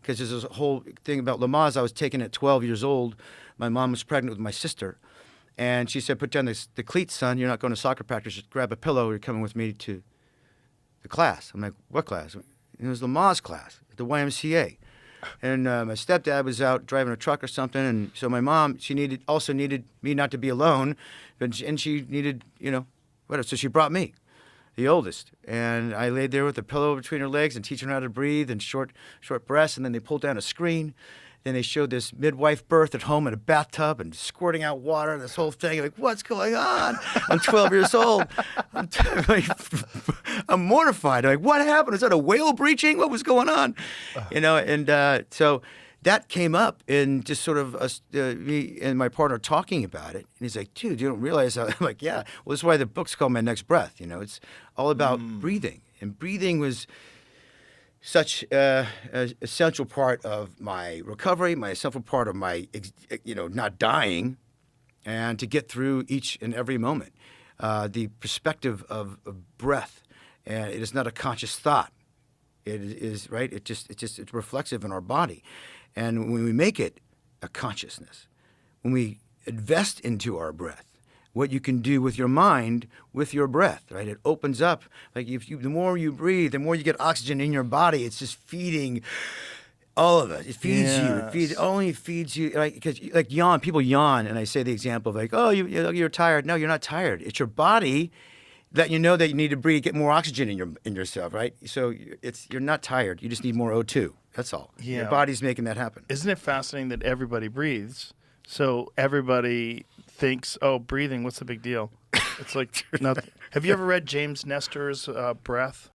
because there's this whole thing about Lamaze. I was taken at 12 years old. My mom was pregnant with my sister. And she said, put down the cleats, son. You're not going to soccer practice. Just grab a pillow. You're coming with me to the class. I'm like, what class? It was Lamaze class at the YMCA. And my stepdad was out driving a truck or something. And so my mom, she also needed me not to be alone. And she needed, whatever. So she brought me, the oldest. And I laid there with a pillow between her legs and teaching her how to breathe and short breaths. And then they pulled down a screen. Then they showed this midwife birth at home in a bathtub and squirting out water and this whole thing. I'm like, what's going on? I'm 12 years old. I'm mortified. I'm like, what happened? Is that a whale breaching? What was going on? So that came up in just sort of me and my partner talking about it. And he's like, dude, you don't realize how. I'm like, yeah. Well, that's why the book's called My Next Breath. It's all about breathing. And breathing was such an essential part of my recovery, my essential part of my, not dying, and to get through each and every moment. The perspective of breath, and it is not a conscious thought. It is, right? It's reflexive in our body. And when we make it a consciousness, when we invest into our breath, what you can do with your mind, with your breath, right? It opens up. Like the more you breathe, the more you get oxygen in your body. It's just feeding all of it. It feeds you. It only feeds you. Right? Because like people yawn, and I say the example of like, oh, you're tired. No, you're not tired. It's your body that you know that you need to breathe, get more oxygen in yourself, right? So you're not tired. You just need more O2. That's all. Yeah. Your body's making that happen. Isn't it fascinating that everybody breathes? So everybody thinks, oh, breathing, what's the big deal? It's like nothing. Have you ever read James Nestor's Breath?